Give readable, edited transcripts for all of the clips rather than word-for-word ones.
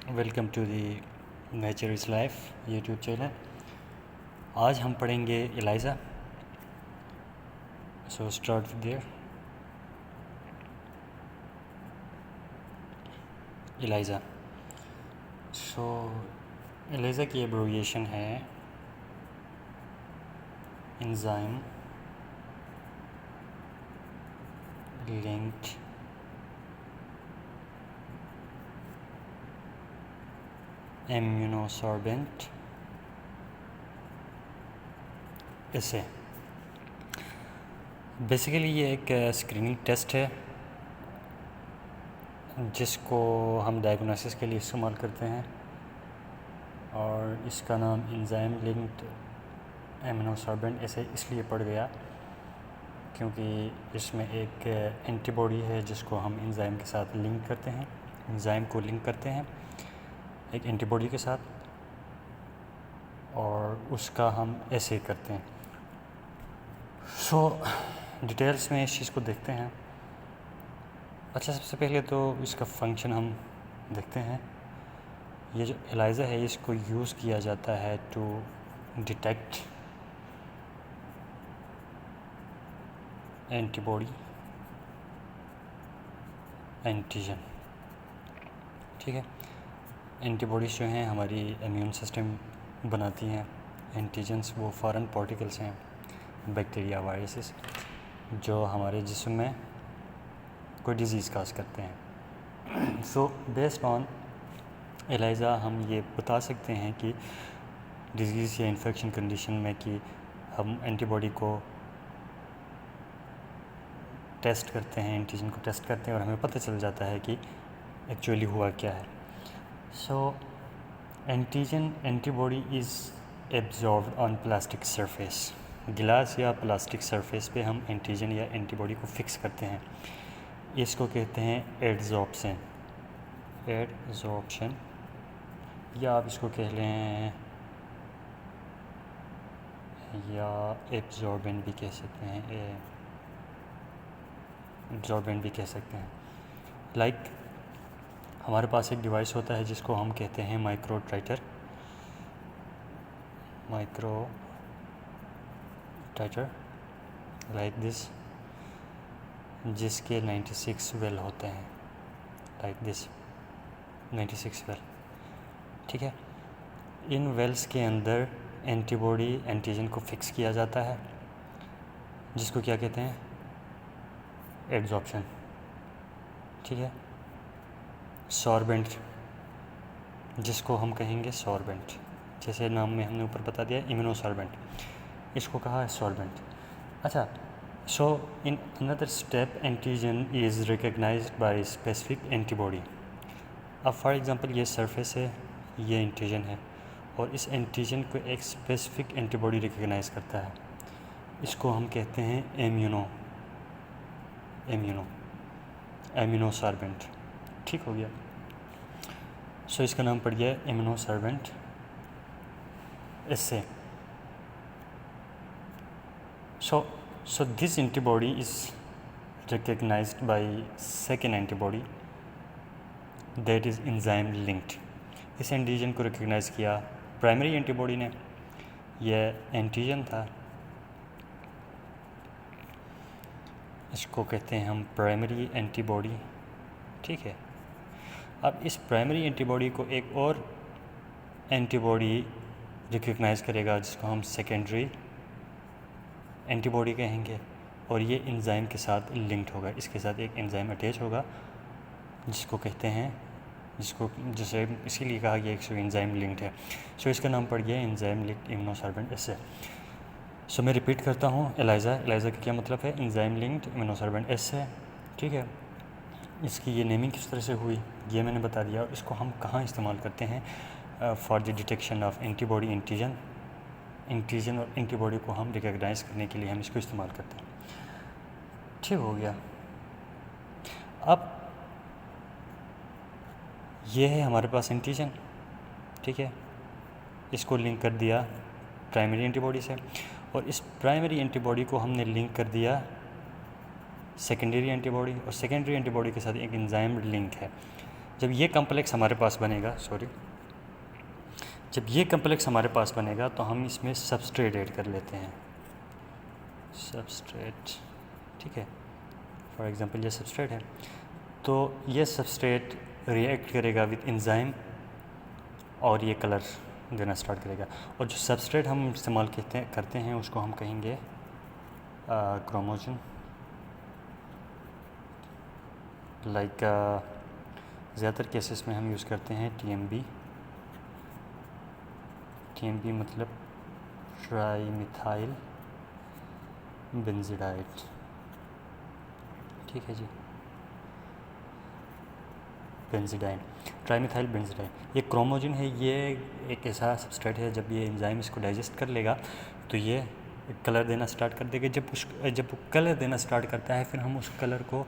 Welcome to the nature is life YouTube channel. आज हम पढ़ेंगे ELISA. So start with there. ELISA. So ELISA की abbreviation है enzyme linked immunosorbent assay. Basically ये एक screening test है जिसको हम डायग्नोसिस के लिए इस्तेमाल करते हैं, और इसका नाम एंजाइम लिंक्ड इम्यूनोसॉर्बेंट ऐसे इसलिए पड़ गया क्योंकि इसमें एक एंटीबॉडी है जिसको हम एंजाइम के साथ लिंक करते हैं, एंजाइम को लिंक करते हैं एक एंटीबॉडी के साथ, और उसका हम ऐसे करते हैं। सो डिटेल्स में इस चीज़ को देखते हैं। अच्छा, सबसे पहले तो इसका फंक्शन हम देखते हैं। ये जो एलाइज़ा है इसको यूज़ किया जाता है टू डिटेक्ट एंटीबॉडी एंटीजन। ठीक है, एंटीबॉडीज़ जो हैं हमारी इम्यून सिस्टम बनाती हैं, एंटीजन्स वो फॉरेन पार्टिकल्स हैं, बैक्टीरिया वायरसेस जो हमारे जिस्म में कोई डिज़ीज़ काज करते हैं। सो बेस्ड ऑन एलाइज़ा हम ये बता सकते हैं कि डिज़ीज़ या इन्फेक्शन कंडीशन में कि हम एंटीबॉडी को टेस्ट करते हैं, एंटीजन को टेस्ट करते हैं और हमें पता चल जाता है कि एक्चुअली हुआ क्या है। So antigen antibody is absorbed on plastic surface. गिलास या प्लास्टिक सरफेस पे हम एंटीजन या एंटीबॉडी को फिक्स करते हैं। इसको कहते हैं एडजॉर्प्शन। एडजॉर्प्शन, या आप इसको कह लें या एब्जॉर्बेंट भी कह सकते हैं, एब्जॉर्बेंट भी कह सकते हैं। लाइक हमारे पास एक डिवाइस होता है जिसको हम कहते हैं माइक्रो टाइटर, लाइक दिस, जिसके 96 वेल होते हैं, लाइक दिस 96 वेल। ठीक है, इन वेल्स के अंदर एंटीबॉडी एंटीजन को फिक्स किया जाता है जिसको क्या कहते हैं, एडजॉर्प्शन। ठीक है, सॉर्बेंट जिसको हम कहेंगे सॉर्बेंट, जैसे नाम में हमने ऊपर बता दिया इम्यूनोसॉर्बेंट, इसको कहा है सॉर्बेंट। अच्छा, so in another step antigen is recognised by specific antibody. अब फॉर एग्जांपल ये सरफेस है, ये एंटीजन है, और इस एंटीजन को एक स्पेसिफिक एंटीबॉडी रिकग्नाइज करता है, इसको हम कहते हैं इम्यूनोसॉर्बेंट। ठीक हो गया। सो इसका नाम पड़ गया इम्यूनोसॉर्बेंट इससे। So this antibody is recognised by second antibody that is enzyme linked. इस एंटीजन को रिकग्नाइज़ किया प्राइमरी एंटीबॉडी ने, यह एंटीजन था, इसको कहते हैं हम प्राइमरी एंटीबॉडी। ठीक है, अब इस प्राइमरी एंटीबॉडी को एक और एंटीबॉडी रिकग्नाइज़ करेगा जिसको हम सेकेंडरी एंटीबॉडी कहेंगे, और ये एंजाइम के साथ लिंक्ड होगा, इसके साथ एक एंजाइम अटैच होगा जिसको कहते हैं, जिसको जैसे इसीलिए कहा गया कि एंजाइम लिंक्ड है। सो इसका नाम पड़ गया एंजाइम लिंक्ड इम्यूनोसॉर्बेंट एसे। सो मैं रिपीट करता हूँ, एलाइज़ा का क्या मतलब है, एंजाइम लिंक्ड इम्यूनोसॉर्बेंट एसे। ठीक है, इसकी ये नेमिंग किस तरह से हुई ये मैंने बता दिया, और इसको हम कहाँ इस्तेमाल करते हैं for the detection of antibody antigen और एंटीबॉडी को हम रिकग्नाइज करने के लिए हम इसको इस्तेमाल करते हैं। ठीक हो गया। अब ये है हमारे पास एंटीजन। ठीक है, इसको लिंक कर दिया प्राइमरी एंटीबॉडी से, और इस प्राइमरी एंटीबॉडी को हमने लिंक कर दिया सेकेंडरी एंटीबॉडी, और सेकेंडरी एंटीबॉडी के साथ एक एंजाइम लिंक है। जब ये कम्प्लेक्स हमारे पास बनेगा, जब ये कम्प्लेक्स हमारे पास बनेगा तो हम इसमें सबस्ट्रेट ऐड कर लेते हैं, सबस्ट्रेट, ठीक है। फॉर एग्जांपल ये सबस्ट्रेट है, तो ये सबस्ट्रेट रिएक्ट करेगा विद एंजाइम और ये कलर देना स्टार्ट करेगा। और जो सबस्ट्रेट हम इस्तेमाल करते हैं उसको हम कहेंगे क्रोमोजन, लाइक ज़्यादातर केसेस में हम यूज़ करते हैं टीएमबी मतलब ट्राईमिथाइल बेंजीडाइड, ठीक है जी, बेंजीडाइन, ट्राईमिथाइल बेंजीडाइन। ये क्रोमोजन है, ये एक ऐसा सबस्ट्रेट है, जब ये एंजाइम इसको डाइजेस्ट कर लेगा तो ये कलर देना स्टार्ट कर देगा। जब वो कलर देना स्टार्ट करता है, फिर हम उस कलर को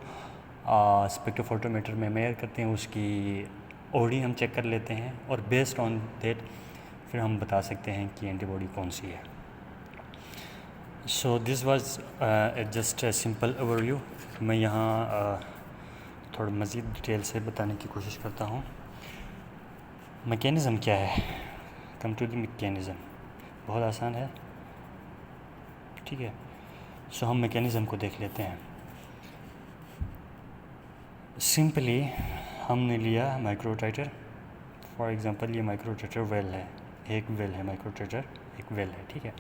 स्पेक्ट्रोफोटोमीटर में मेजर करते हैं, उसकी ओडी हम चेक कर लेते हैं, और बेस्ड ऑन दैट फिर हम बता सकते हैं कि एंटीबॉडी कौन सी है। So this was just a simple overview. मैं यहाँ थोड़ा मज़ीद डिटेल से बताने की कोशिश करता हूँ। मैकेनिज़्म क्या है, कम टू द मैकेनिज़्म, बहुत आसान है, ठीक है। सो हम मैकेनिज़्म को देख लेते हैं। सिंपली हमने लिया माइक्रोटाइटर, फॉर एग्जांपल ये माइक्रोटाइटर वेल है, एक वेल है, माइक्रोटाइटर एक वेल है, ठीक है।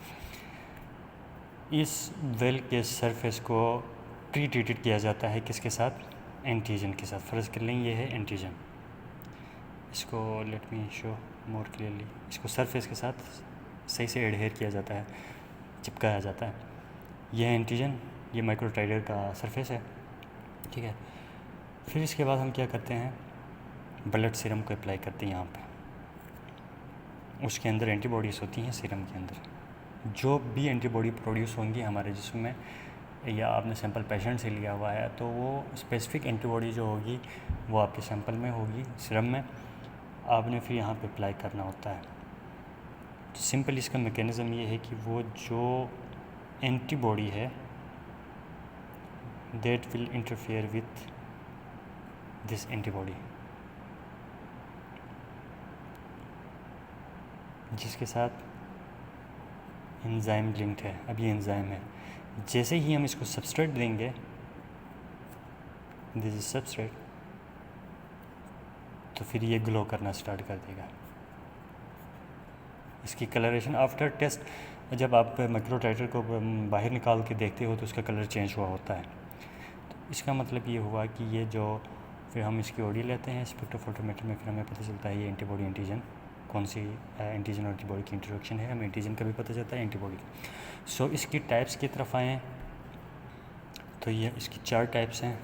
इस वेल के सरफेस को प्री ट्रीटेड किया जाता है किसके साथ, एंटीजन के साथ। फ़र्ज़ कर लें ये है एंटीजन, इसको let me show more clearly, इसको सरफेस के साथ सही से एडहेयर किया जाता है, चिपकाया जाता है। यह है एंटीजन, ये माइक्रोटाइटर का सरफेस है, ठीक है। फिर इसके बाद हम क्या करते हैं, ब्लड सीरम को अप्लाई करते हैं यहाँ पे, उसके अंदर एंटीबॉडीज़ होती हैं सीरम के अंदर। जो भी एंटीबॉडी प्रोड्यूस होंगी हमारे जिस्म में, या आपने सैंपल पेशेंट से लिया हुआ है, तो वो स्पेसिफिक एंटीबॉडी जो होगी वो आपके सैंपल में होगी, सीरम में, आपने फिर यहाँ पे अप्लाई करना होता है। तो सिंपल इसका मैकेनिज़्म ये है कि वो जो एंटीबॉडी है that will interfere with this antibody, जिसके साथ एंजाइम लिंक्ड है। अब ये एंजाइम है, जैसे ही हम इसको सबस्ट्रेट देंगे, दिस इज सबस्ट्रेट, तो फिर ये ग्लो करना स्टार्ट कर देगा। इसकी कलरेशन आफ्टर टेस्ट, जब आप माइक्रोटाइटर को बाहर निकाल के देखते हो तो उसका कलर चेंज हुआ होता है। तो इसका मतलब ये हुआ कि ये जो, फिर हम इसकी ओडी लेते हैं स्पेक्ट्रोफोटोमीटर में, फिर हमें पता चलता है ये एंटीबॉडी एंटीजन कौन सी एंटीजन और एंटीबॉडी की इंट्रोडक्शन है। हमें एंटीजन का भी पता चलता है, एंटीबॉडी का। सो इसकी टाइप्स की तरफ आएँ तो ये इसकी 4 टाइप्स हैं।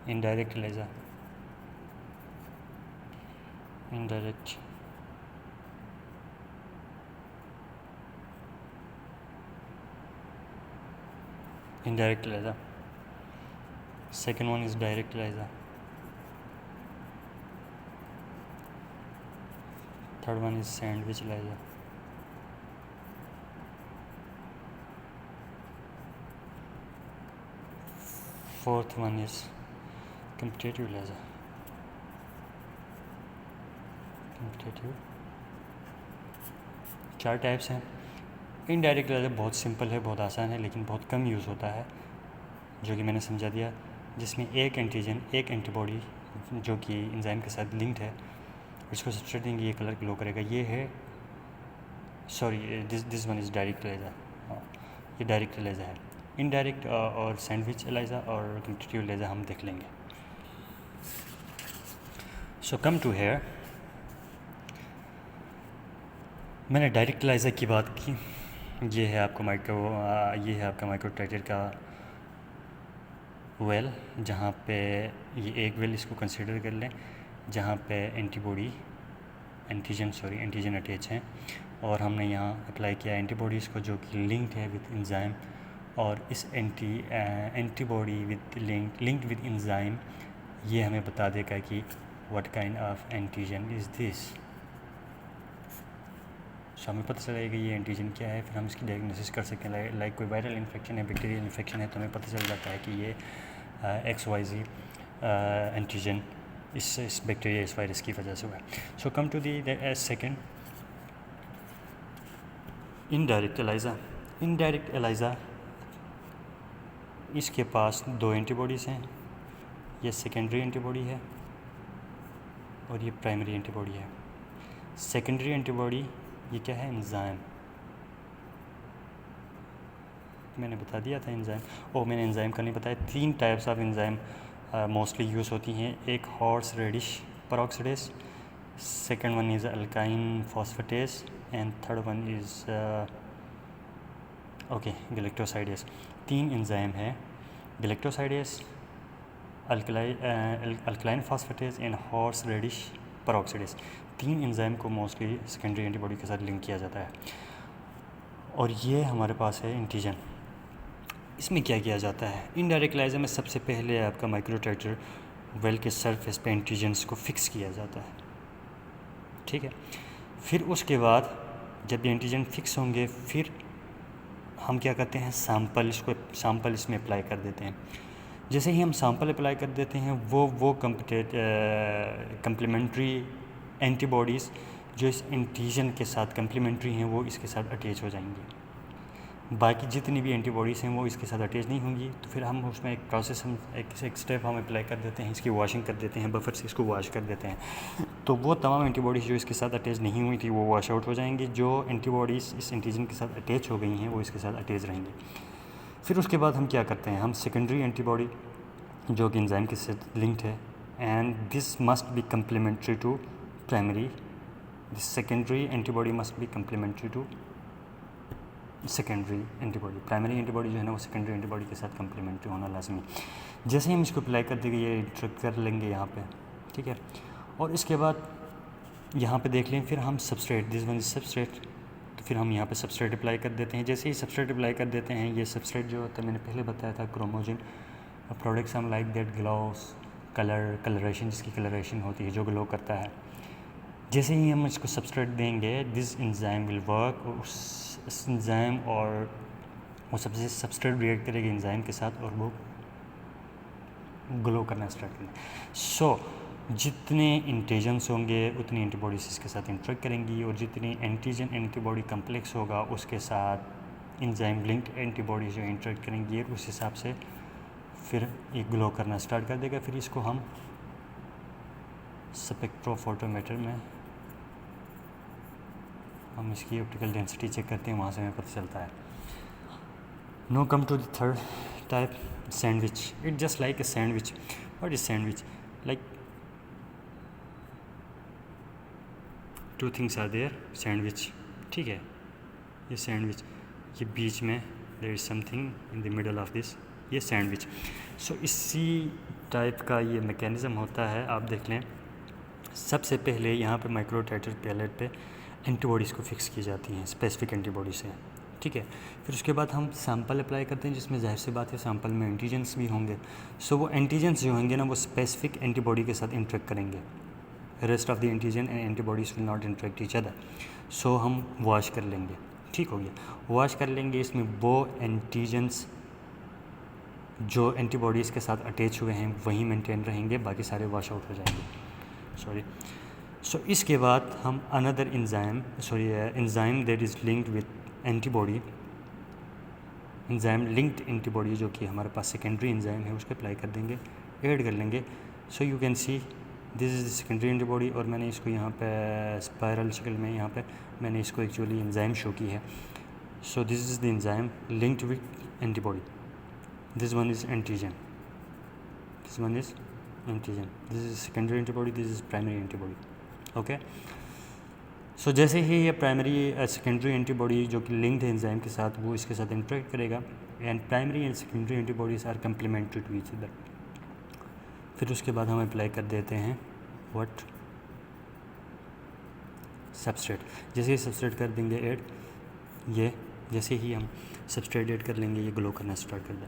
Indirect ELISA, indirect ELISA, second one is direct ELISA, third one is sandwich ELISA, fourth one is competitive ELISA, competitive। 4 types हैं। इनडायरेक्ट ELISA बहुत सिंपल है, बहुत आसान है, लेकिन बहुत कम यूज़ होता है, जो कि मैंने समझा दिया, जिसमें एक एंटीजन, एक एंटीबॉडी जो कि एंजाइम के साथ लिंक्ड है, इसको सबस्ट्रेट देंगे, ये कलर ग्लो करेगा। ये है, sorry, this one is direct ELISA, ये डायरेक्ट ELISA है। इनडायरेक्ट और सैंडविच ELISA और कम्पिटिटिव ELISA हम देख लेंगे। सो कम टू हेयर, मैंने डायरेक्ट ELISA की बात की। ये है आपका माइक्रोटाइटर का वेल, जहाँ पे ये एक वेल इसको कंसिडर कर लें, जहाँ पे एंटीजन अटैच हैं, और हमने यहाँ अप्लाई किया एंटीबॉडीज़ को जो कि लिंक्ड है विद एंजाइम, और इस एंटीबॉडी लिंक्ड विद एंजाइम ये हमें बता देगा कि what kind of antigen is this. So हमें पता चलेगा कि ये एंटीजन क्या है, फिर हम इसकी डायग्नोसिस कर सकते हैं। लाइक कोई वायरल इन्फेक्शन है, बैक्टीरियल इन्फेक्शन है, तो हमें पता चल जाता है कि ये XYZ एंटीजन इस बैक्टीरिया इस वायरस की वजह से हुआ है. So come to the second, indirect ELISA. Indirect ELISA, इसके पास 2 एंटीबॉडीज़ हैं. ये सेकेंडरी एंटीबॉडी है और ये प्राइमरी एंटीबॉडी है. सेकेंडरी एंटीबॉडी ये क्या है? एंजाइम. मैंने बता दिया था एंजाइम. मैंने एंजाइम का नहीं बताया. 3 types of enzyme mostly use होती हैं. एक horse radish peroxidase, second one is अल्काइन phosphatase and third one is galactosidase. 3 enzyme है, galactosidase, alkaline phosphatase and horse radish peroxidase. 3 enzyme को मोस्टली सेकेंडरी एंटीबॉडी के साथ लिंक किया जाता है. और ये हमारे पास है एंटीजन. इसमें क्या किया जाता है? इनडायरेक्ट एलाइज़ा में सबसे पहले आपका माइक्रोटाइटर वेल के सरफेस पे एंटीजन्स को फिक्स किया जाता है. ठीक है. फिर उसके बाद जब ये एंटीजन फिक्स होंगे, फिर हम क्या करते हैं? सैंपल इसमें अप्लाई कर देते हैं. जैसे ही हम सैंपल अप्लाई कर देते हैं, वो कम्प्लीमेंट्री एंटीबॉडीज़ जो इस एंटीजन के साथ कम्प्लीमेंट्री हैं वो इसके साथ अटैच हो जाएंगी. बाकी जितनी भी एंटीबॉडीज़ हैं वो इसके साथ अटैच नहीं होंगी. तो फिर हम उसमें एक प्रोसेस, हम एक स्टेप हम अप्लाई कर देते हैं. इसकी वॉशिंग कर देते हैं, बफर से इसको वॉश कर देते हैं. तो वो तमाम एंटीबॉडीज़ जो इसके साथ अटैच नहीं हुई थी वो वॉश आउट हो जाएंगी. जो एंटीबॉडीज़ इस एंटीजन के साथ अटैच हो गई हैं वो इसके साथ अटैच रहेंगी. फिर उसके बाद हम क्या करते हैं? हम सेकेंडरी एंटीबॉडी जो कि एंजाइम के साथ लिंक्ड है, and this must be complementary to primary. This secondary antibody must be complementary to secondary antibody. Primary antibody जो है ना वो सेकेंडरी एंटीबॉडी के साथ कम्प्लीमेंट्री होना लाजमी. जैसे ही हम इसको अप्लाई कर देंगे ये इंटरेक्ट कर लेंगे यहाँ पे. ठीक है. और इसके बाद यहाँ पे देख लें, फिर हम substrate, this one is substrate. तो फिर हम यहाँ पे सबस्ट्रेट अप्लाई कर देते हैं. जैसे ही सबस्ट्रेट अप्लाई कर देते हैं, ये सबस्ट्रेट जो होता है मैंने पहले बताया था, क्रोमोजिन प्रोडक्ट्स हम लाइक दैट ग्लोस कलरेशन, जिसकी कलरेशन होती है जो ग्लो करता है. जैसे ही हम इसको सबस्ट्रेट देंगे, दिस एंजाइम विल वर्क. उस एंजाइम और वो सबसे सबस्ट्रेट रिएक्ट करेगी एंजाइम के साथ और वो ग्लो करना स्टार्ट करेंगे. सो जितने एंटीजन्स होंगे उतनी एंटीबॉडीज इसके साथ इंटरेक्ट करेंगी, और जितनी एंटीजन एंटीबॉडी कम्प्लेक्स होगा उसके साथ एंजाइम लिंक्ड एंटीबॉडी जो इंटरेक्ट करेंगी, उस हिसाब से फिर ये ग्लो करना स्टार्ट कर देगा. फिर इसको हम स्पेक्ट्रोफोटोमीटर में हम इसकी ऑप्टिकल डेंसिटी चेक करते हैं, वहाँ से हमें पता चलता है. Now come to the third type, sandwich. It just like a sandwich. What is sandwich? Like two things are there. Sandwich, ठीक है, ये सैंडविच, ये बीच में there is something in the middle of this, ये सैंडविच. सो इसी type का ये मैकेनिज़्म होता है. आप देख लें, सबसे पहले यहाँ पे माइक्रोटाइटर पैलेट पे एंटीबॉडीज़ को फिक्स की जाती हैं, स्पेसिफिक एंटीबॉडी से. ठीक है. फिर उसके बाद हम सैंपल अप्लाई करते हैं, जिसमें जाहिर सी बात है सैंपल में एंटीजन्स भी होंगे. सो वो एंटीजन्स जो होंगे ना वो स्पेसिफिक एंटीबॉडी के साथ इंटरेक्ट करेंगे. Rest of the antigen and antibodies will not interact each other. So हम वॉश कर लेंगे. ठीक हो गया, वॉश कर लेंगे. इसमें वो एंटीजन्स जो एंटीबॉडीज़ के साथ अटैच हुए हैं वहीं मेंटेन रहेंगे, बाकी सारे वॉश आउट हो जाएंगे. सॉरी. सो इसके बाद हम another enzyme that is linked with antibody, enzyme linked antibody जो कि हमारे पास सेकेंडरी एंजाइम है, उसको अप्लाई कर देंगे, ऐड कर लेंगे. So you can see this is the secondary antibody. और मैंने इसको यहाँ पे स्पायरल शक्ल में यहाँ पे मैंने इसको एक्चुअली एंजाइम शो की है. So this is the enzyme linked with antibody. This one is antigen, this one is antigen, this is secondary antibody, this is primary antibody. Okay. So जैसे ही ये प्राइमरी सेकेंडरी एंटीबॉडी जो कि linked है enzyme के साथ, वो इसके साथ इंटरेक्ट करेगा, and primary and secondary antibodies are complementary to each other. फिर उसके बाद हम अप्लाई कर देते हैं व्हाट, सबस्ट्रेट. जैसे ही सबस्ट्रेट कर देंगे ऐड, ये जैसे ही हम सबस्ट्रेट ऐड कर लेंगे ये ग्लो करना स्टार्ट कर दें.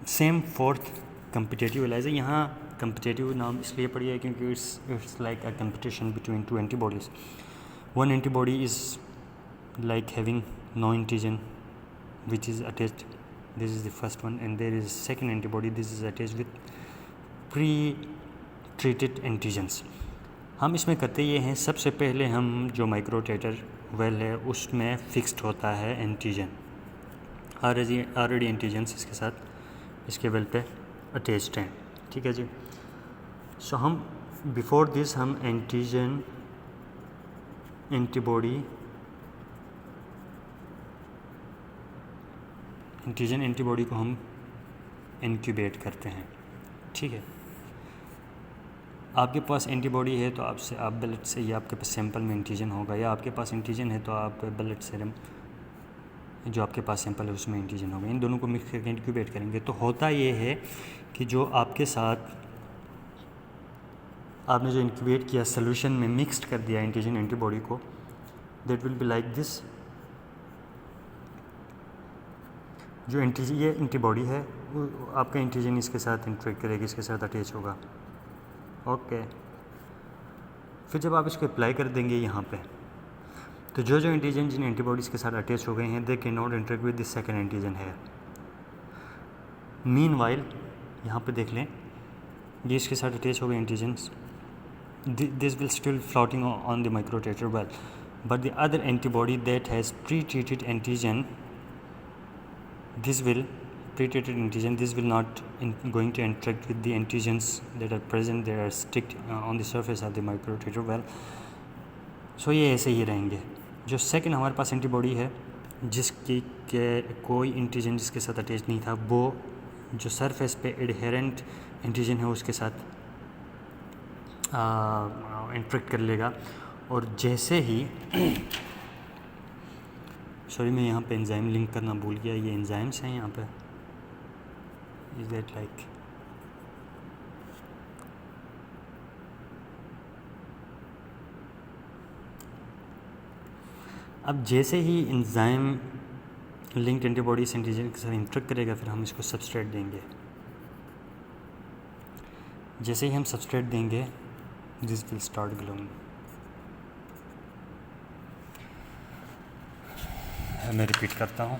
Same fourth competitive ELISA. यहाँ कम्पिटेटिव नाम इसलिए पड़ी है क्योंकि it's like a competition between two antibodies. One antibody is like having no antigen which is attached. This is the first one, and there is second antibody. This is attached with treated antigens. हम इसमें करते ये हैं, सबसे पहले हम जो माइक्रोटेटर well है उसमें फिक्स्ड होता है एंटीजन, ऑलरेडी एंटीजन्स इसके साथ इसके वेल पे अटैच्ड हैं, ठीक है जी। सो हम बिफोर दिस हम एंटीजन एंटीबॉडी को हम इंक्यूबेट करते हैं, ठीक है। आपके पास एंटीबॉडी है तो आपसे आप ब्लड से या आपके पास सैंपल में एंटीजन होगा, या आपके पास एंटीजन है तो आप ब्लड सीरम जो आपके पास सैंपल है उसमें एंटीजन होगा, इन दोनों को मिक्स करके इंक्यूबेट करेंगे। तो होता ये है कि जो आपके साथ आपने जो इंक्यूबेट किया सोल्यूशन में मिक्सड कर दिया एंटीजन एंटीबॉडी को, that will be like this. जो ये एंटीबॉडी है वो आपका एंटीजन इसके साथ इंटरेक्ट करेगा, इसके साथ अटैच होगा, ओके। फिर जब आप इसको अप्लाई कर देंगे यहाँ पे, तो जो एंटीजन जिन एंटीबॉडीज़ के साथ अटैच हो गए हैं they can not interact with this second antigen है। मीनवाइल यहाँ पे देख लें, ये इसके साथ अटैच हो गए antigens, this will still floating on the microtator well, but the other antibody that has pre-treated antigen, this will not going to interact with the antigens that are present, that are sticked on the surface of the microtator well. So ये ऐसे ही रहेंगे। जो second हमारे पास antibody है जिसकी के कोई antigen जिसके साथ अटैच नहीं था, वो जो सरफेस पे एडहेरेंट एंटीजन है उसके साथ इंटरेक्ट कर लेगा। और जैसे ही सॉरी मैं यहाँ पे एंजाइम लिंक करना भूल गया, ये एंजाइम्स हैं यहाँ पे, इज दैट लाइक अब जैसे ही एंजाइम लिंक्ड एंटीबॉडी एंटीजन के साथ इंटरेक्ट करेगा, फिर हम इसको सबस्ट्रेट देंगे। जैसे ही हम सबस्ट्रेट देंगे, दिस विल स्टार्ट ग्लोइंग। मैं रिपीट करता हूँ